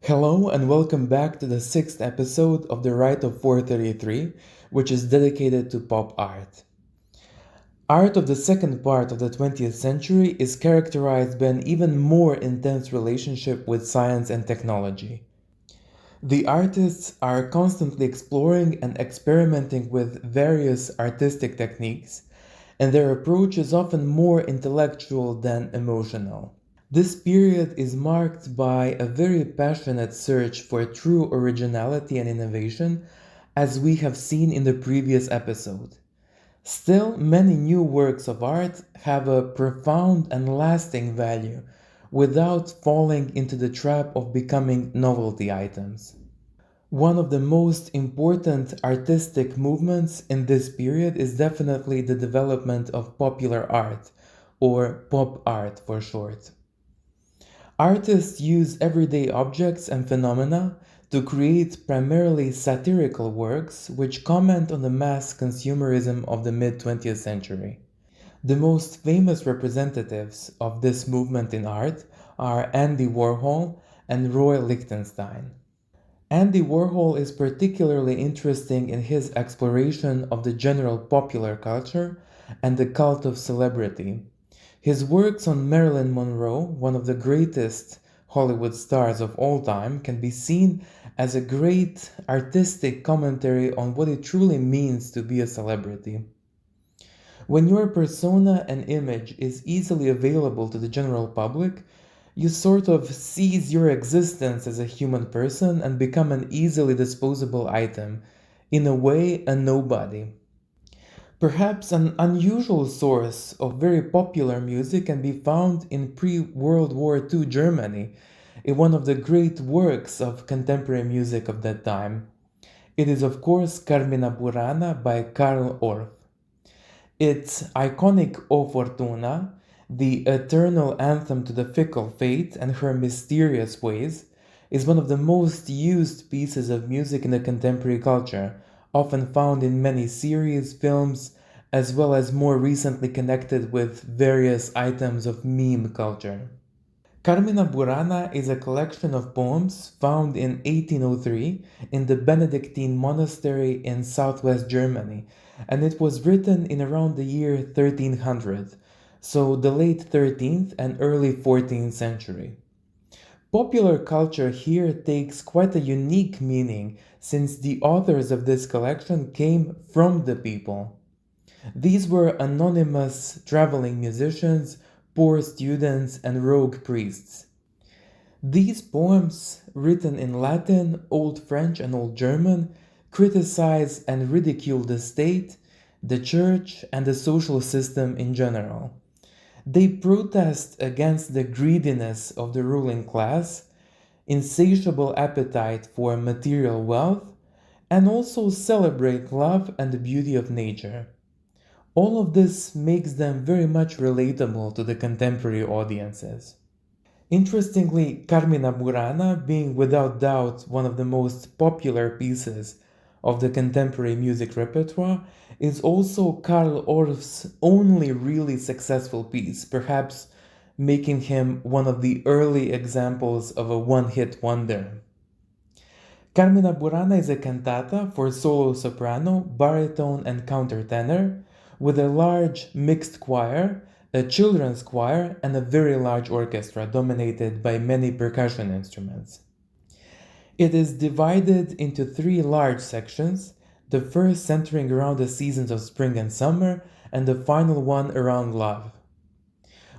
Hello and welcome back to the sixth episode of the Rite of 433, which is dedicated to pop art. Art of the second part of the 20th century is characterized by an even more intense relationship with science and technology. The artists are constantly exploring and experimenting with various artistic techniques, and their approach is often more intellectual than emotional. This period is marked by a very passionate search for true originality and innovation, as we have seen in the previous episode. Still, many new works of art have a profound and lasting value without falling into the trap of becoming novelty items. One of the most important artistic movements in this period is definitely the development of popular art, or pop art for short. Artists use everyday objects and phenomena to create primarily satirical works which comment on the mass consumerism of the mid 20th century. The most famous representatives of this movement in art are Andy Warhol and Roy Lichtenstein. Andy Warhol is particularly interesting in his exploration of the general popular culture and the cult of celebrity. His works on Marilyn Monroe, one of the greatest Hollywood stars of all time, can be seen as a great artistic commentary on what it truly means to be a celebrity. When your persona and image is easily available to the general public, you sort of cease your existence as a human person and become an easily disposable item, in a way, a nobody. Perhaps an unusual source of very popular music can be found in pre-World War II Germany, in one of the great works of contemporary music of that time. It is of course Karminaburana by Karl. Its iconic O Fortuna, the eternal anthem to the fickle fate and her mysterious ways, is one of the most used pieces of music in the contemporary culture, often found in many series, films, as well as more recently connected with various items of meme culture. Carmina Burana is a collection of poems found in 1803 in the Benedictine monastery in southwest Germany, and it was written in around the year 1300, so the late 13th and early 14th century. Popular culture here takes quite a unique meaning since the authors of this collection came from the people. These were anonymous traveling musicians, poor students, and rogue priests. These poems, written in Latin, Old French, and Old German, criticize and ridicule the state, the church, and the social system in general. They protest against the greediness of the ruling class, insatiable appetite for material wealth, and also celebrate love and the beauty of nature. All of this makes them very much relatable to the contemporary audiences. Interestingly, Carmina Burana, being without doubt one of the most popular pieces of the contemporary music repertoire, is also Karl Orff's only really successful piece, perhaps making him one of the early examples of a one-hit wonder. Carmina Burana is a cantata for solo soprano, baritone, and countertenor, with a large mixed choir, a children's choir, and a very large orchestra dominated by many percussion instruments. It is divided into three large sections, the first centering around the seasons of spring and summer, and the final one around love.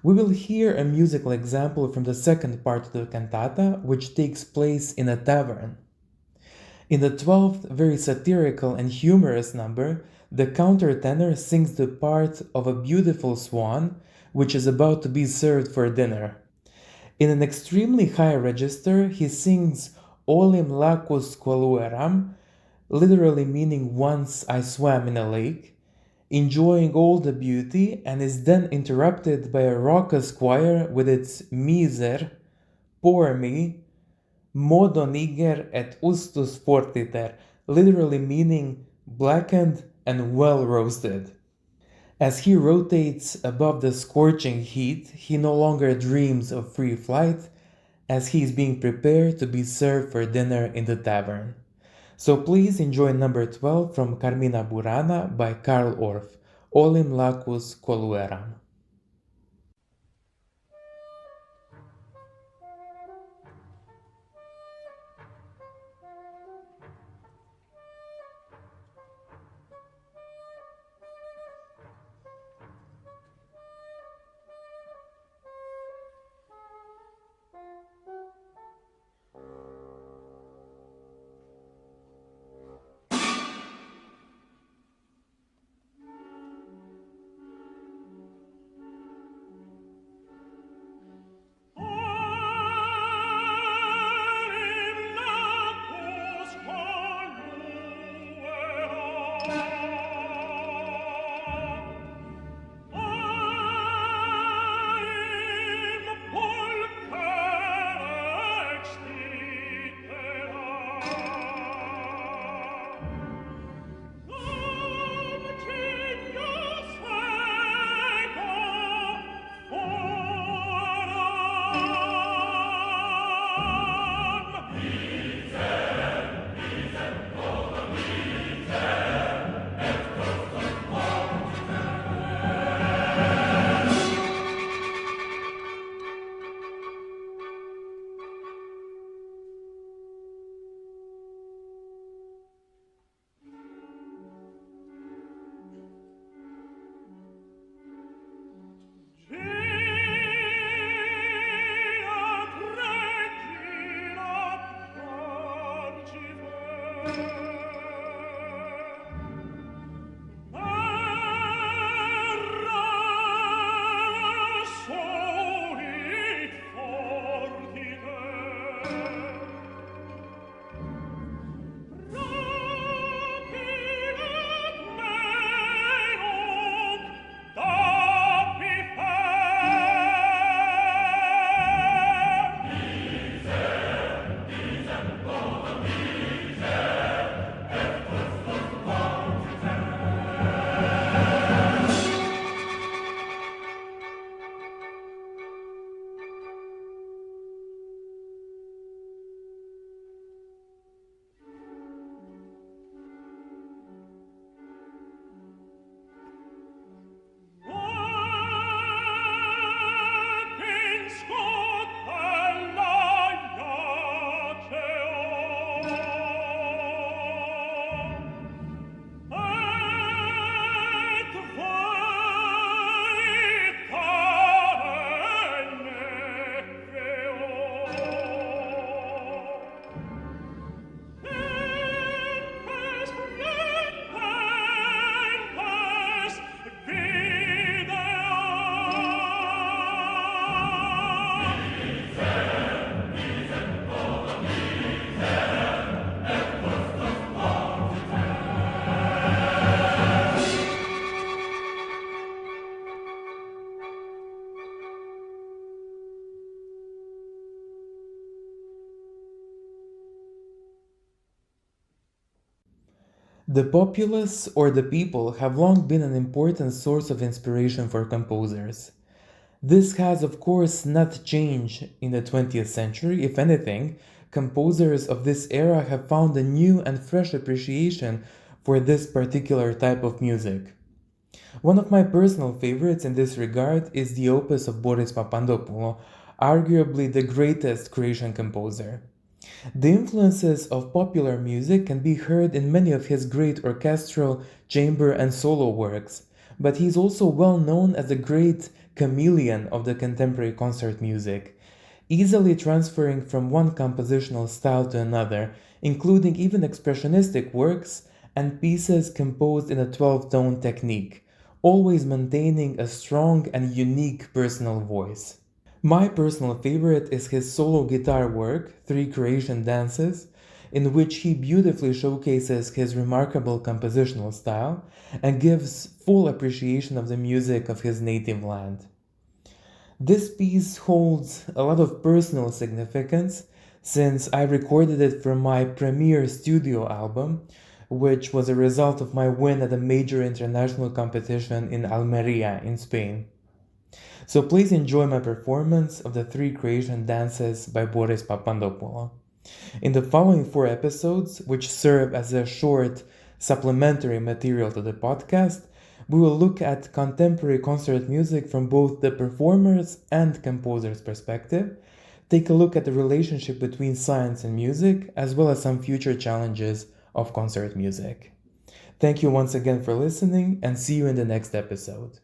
We will hear a musical example from the second part of the cantata, which takes place in a tavern. In the 12th, very satirical and humorous number, the countertenor sings the part of a beautiful swan, which is about to be served for dinner. In an extremely high register, he sings Olim lacus qualueram, literally meaning once I swam in a lake, enjoying all the beauty, and is then interrupted by a raucous choir with its miser, poor me, modo niger et ustus fortiter, literally meaning blackened and well roasted. As he rotates above the scorching heat, he no longer dreams of free flight, as he is being prepared to be served for dinner in the tavern. So please enjoy number 12 from Carmina Burana by Karl Orff, Olim lacus colueram. The populace or the people have long been an important source of inspiration for composers. This has, of course, not changed in the 20th century. If anything, composers of this era have found a new and fresh appreciation for this particular type of music. One of my personal favorites in this regard is the opus of Boris Papandopum, arguably the greatest Croatian composer. The influences of popular music can be heard in many of his great orchestral, chamber, and solo works, but he is also well known as a great chameleon of the contemporary concert music, easily transferring from one compositional style to another, including even expressionistic works and pieces composed in a 12-tone technique, always maintaining a strong and unique personal voice. My personal favorite is his solo guitar work, Three Croatian Dances, in which he beautifully showcases his remarkable compositional style and gives full appreciation of the music of his native land. This piece holds a lot of personal significance since I recorded it for my premiere studio album, which was a result of my win at a major international competition in Almeria in Spain. So please enjoy my performance of the three creation dances by Boris Papandopum. In the following 4 episodes, which serve as a short supplementary material to the podcast, we will look at contemporary concert music from both the performer's and composer's perspective, take a look at the relationship between science and music, as well as some future challenges of concert music. Thank you once again for listening, and see you in the next episode.